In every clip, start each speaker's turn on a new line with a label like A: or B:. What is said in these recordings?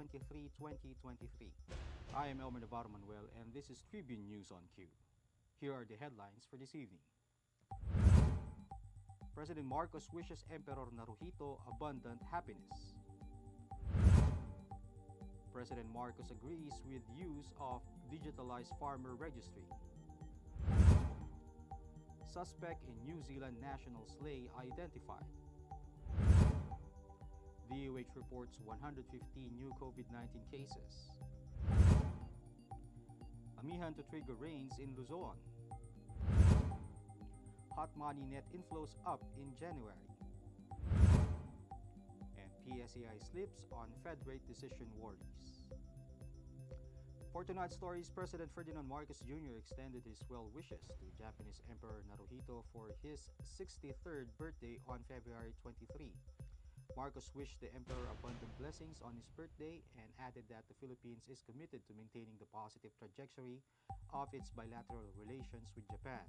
A: 23, 2023. I am Emperor Naruhito and this is Tribune News on Q. Here are the headlines for this evening. President Marcos wishes Emperor Naruhito abundant happiness. President Marcos agrees with use of digitalized farmer registry. Suspect in New Zealand national sleigh identified. DOH reports 115 new COVID-19 cases. Amihan to trigger rains in Luzon. Hot money net inflows up in January. And PSEi slips on Fed rate decision worries. For tonight's stories, President Ferdinand Marcos Jr. extended his well wishes to Japanese Emperor Naruhito for his 63rd birthday on February 23. Marcos wished the Emperor abundant blessings on his birthday and added that the Philippines is committed to maintaining the positive trajectory of its bilateral relations with Japan.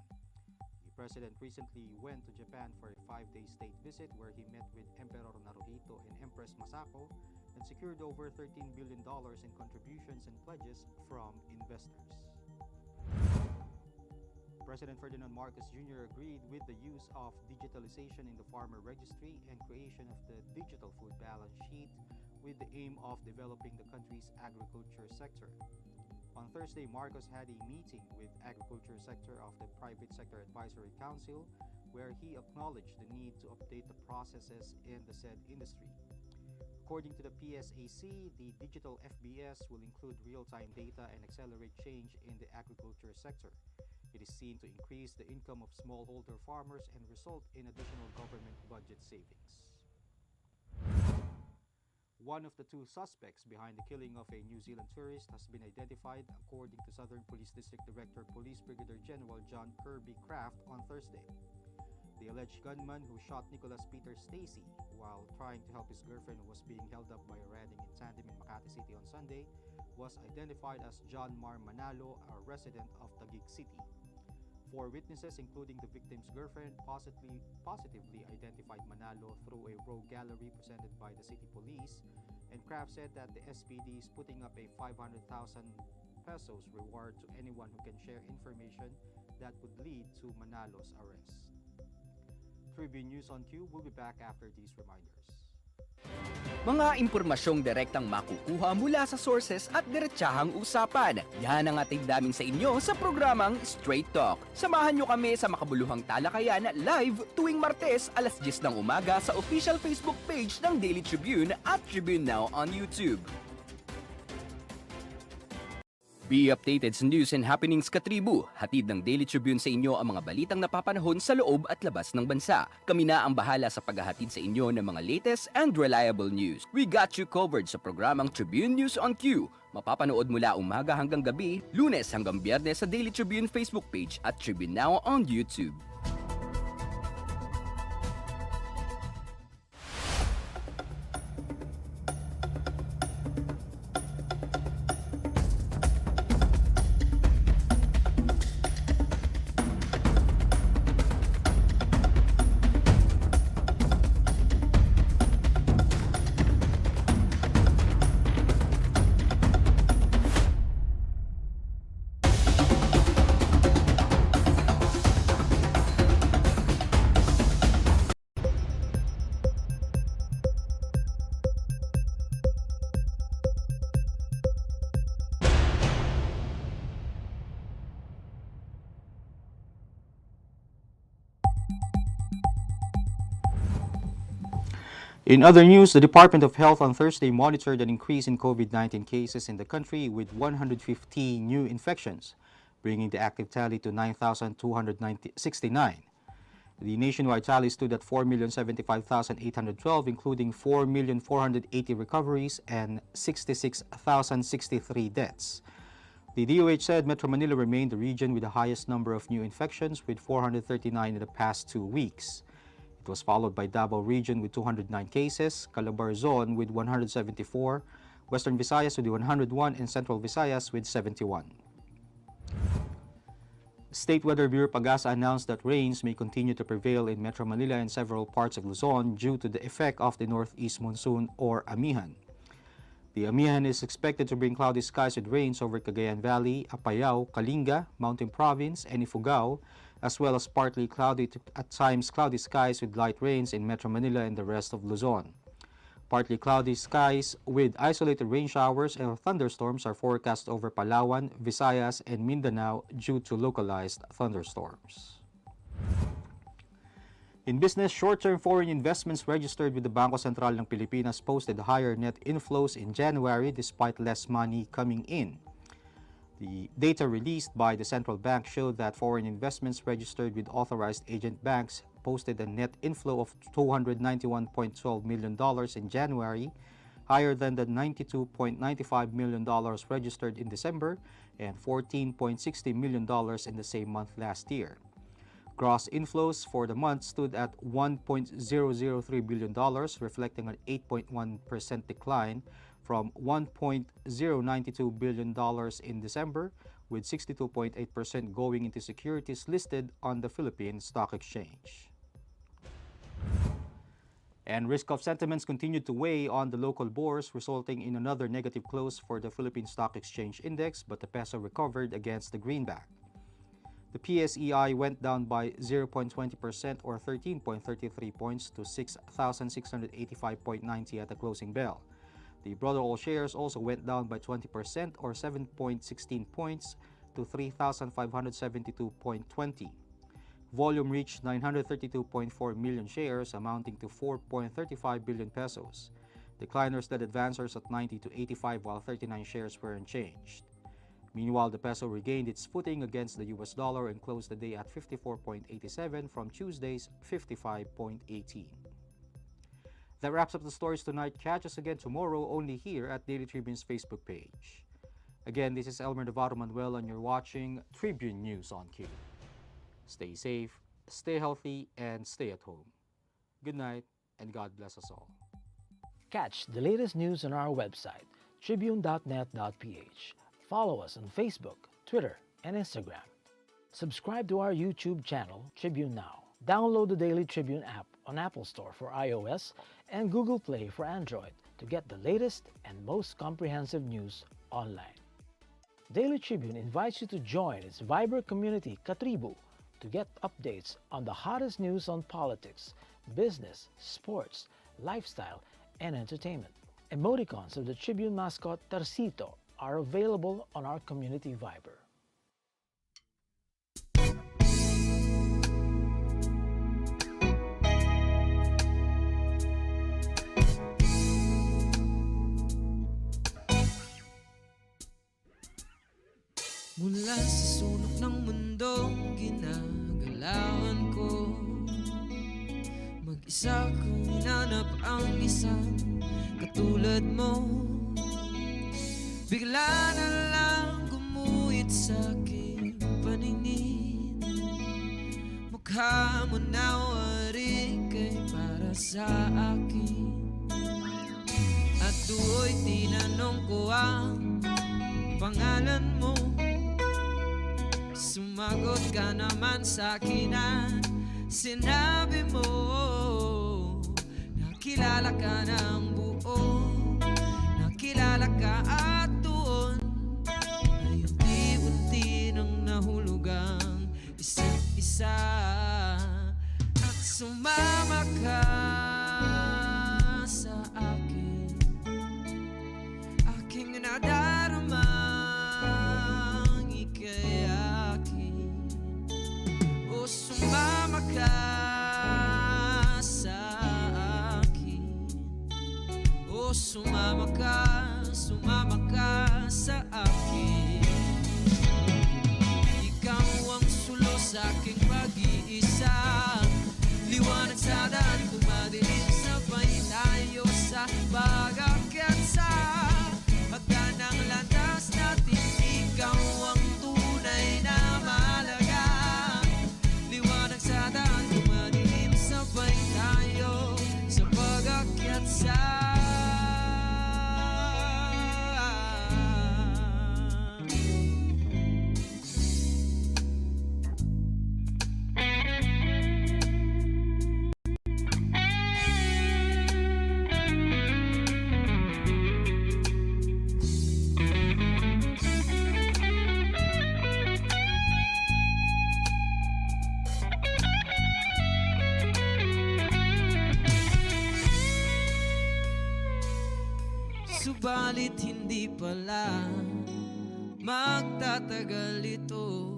A: The President recently went to Japan for a 5-day state visit where he met with Emperor Naruhito and Empress Masako and secured over $13 billion in contributions and pledges from investors. President Ferdinand Marcos Jr. agreed with the use of digitalization in the farmer registry and creation of the digital food balance sheet with the aim of developing the country's agriculture sector. On Thursday, Marcos had a meeting with agriculture sector of the Private Sector Advisory Council where he acknowledged the need to update the processes in the said industry. According to the PSEi, the digital FBS will include real-time data and accelerate change in the agriculture sector. It is seen to increase the income of smallholder farmers and result in additional government budget savings. One of the two suspects behind the killing of a New Zealand tourist has been identified, according to Southern Police District Director Police Brigadier General John Kirby Kraft on Thursday. The alleged gunman who shot Nicholas Peter Stacy while trying to help his girlfriend who was being held up by a raiding in tandem in Makati City on Sunday was identified as John Mar Manalo, a resident of Taguig City. 4 witnesses, including the victim's girlfriend, positively identified Manalo through a rogue gallery presented by the city police, and Kraft said that the SPD is putting up a 500,000 pesos reward to anyone who can share information that would lead to Manalo's arrest. Tribune News on Q will be back after these reminders.
B: Mga impormasyong direktang makukuha mula sa sources at diretsahang usapan. Yan ang ating daming sa inyo sa programang Straight Talk. Samahan nyo kami sa makabuluhang talakayan live tuwing Martes alas 10 ng umaga sa official Facebook page ng Daily Tribune at Tribune Now on YouTube. Be updated sa news and happenings katribu. Hatid ng Daily Tribune sa inyo ang mga balitang napapanahon sa loob at labas ng bansa. Kami na ang bahala sa paghahatid sa inyo ng mga latest and reliable news. We got you covered sa programang Tribune News on Q. Mapapanood mula umaga hanggang gabi, Lunes hanggang Biyernes sa Daily Tribune Facebook page at Tribune Now on YouTube.
A: In other news, the Department of Health on Thursday monitored an increase in COVID-19 cases in the country with 115 new infections, bringing the active tally to 9,269. The nationwide tally stood at 4,075,812, including 4,480 recoveries and 66,063 deaths. The DOH said Metro Manila remained the region with the highest number of new infections, with 439 in the past 2 weeks. It was followed by Davao Region with 209 cases, Calabarzon with 174, Western Visayas with 101, and Central Visayas with 71. State Weather Bureau Pagasa announced that rains may continue to prevail in Metro Manila and several parts of Luzon due to the effect of the northeast monsoon or Amihan. The Amihan is expected to bring cloudy skies with rains over Cagayan Valley, Apayao, Kalinga, Mountain Province, and Ifugao, as well as partly cloudy to at times cloudy skies with light rains in Metro Manila and the rest of Luzon. Partly cloudy skies with isolated rain showers and thunderstorms are forecast over Palawan, Visayas, and Mindanao due to localized thunderstorms. In business, short-term foreign investments registered with the Bangko Sentral ng Pilipinas posted higher net inflows in January despite less money coming in. The data released by the central bank showed that foreign investments registered with authorized agent banks posted a net inflow of $291.12 million in January, higher than the $92.95 million registered in December and $14.60 million in the same month last year. Gross inflows for the month stood at $1.003 billion, reflecting an 8.1% decline from $1.092 billion in December, with 62.8% going into securities listed on the Philippine Stock Exchange. And risk of sentiments continued to weigh on the local bourse, resulting in another negative close for the Philippine Stock Exchange Index, but the peso recovered against the greenback. The PSEi went down by 0.20% or 13.33 points to 6,685.90 at the closing bell. The broader all shares also went down by 20% or 7.16 points to 3,572.20. Volume reached 932.4 million shares, amounting to 4.35 billion pesos. Decliners led advancers at 90 to 85, while 39 shares were unchanged. Meanwhile, the peso regained its footing against the US dollar and closed the day at 54.87 from Tuesday's 55.18. That wraps up the stories tonight. Catch us again tomorrow only here at Daily Tribune's Facebook page. Again, this is Elmer Navarro Manuel and you're watching Tribune News on Cue. Stay safe, stay healthy, and stay at home. Good night, and God bless us all.
C: Catch the latest news on our website, tribune.net.ph. Follow us on Facebook, Twitter, and Instagram. Subscribe to our YouTube channel, Tribune Now. Download the Daily Tribune app on Apple Store for iOS and Google Play for Android to get the latest and most comprehensive news online. Daily Tribune invites you to join its Viber community, Katribu, to get updates on the hottest news on politics, business, sports, lifestyle, and entertainment. Emoticons of the Tribune mascot Tarsito are available on our community Viber.
D: Mula sa sulok ng mundong ginagalawan ko, mag-isa kong hinanap ang isang katulad mo. Bigla na lang gumuhit sa aking paningin, mukha mo na waring kay para sa akin. At do'y tinanong ko ang pangalan mo, sumagot ka naman sa'kin at sinabi mo, nakilala ka ng buo, nakilala ka at doon ay unti-unti nang nahulugang isa't isa. At sumama ka sa akin, aking nadaramang ika'y akin. O sumama ka sa akin, o sumama ka sa akin. Ikaw ang sulo sa aking pag-iisa, liwanag sa daan, kumadilim sabay tayo sa pag-akyat sa hagdan ng landas natin. Ikaw ang tunay na mahalaga, liwanag sa daan, kumadilim sabay tayo sa pag-akyat sa Subalit hindi pala magtatagal ito,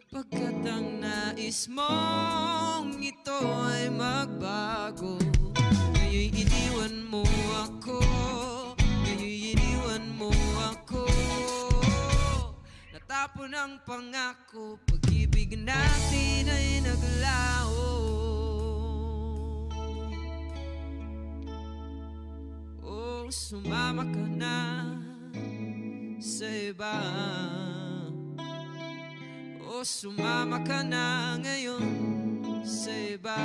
D: pagkat ang nais mong ito ay magbago. Ngayon'y iniwan mo ako, ngayon'y iniwan mo ako. Natapon ang pangako, pag-ibig natin ay naglaho. Oh, sumama ka na sa iba. O sumama ka na ngayon sa iba.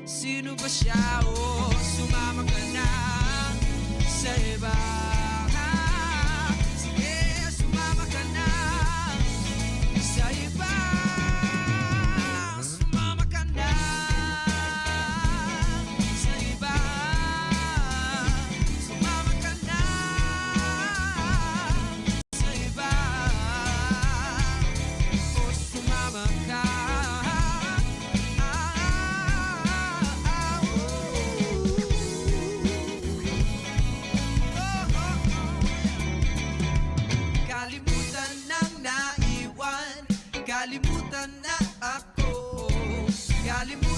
D: Sino ba siya? O sumama ka na sa iba. Sige, sumama ka na sa iba. Sumama ka na sa iba. Sumama ka na sa iba. Sumama ka. Kalimutan nang naiwan, kalimutan na ako, kalimutan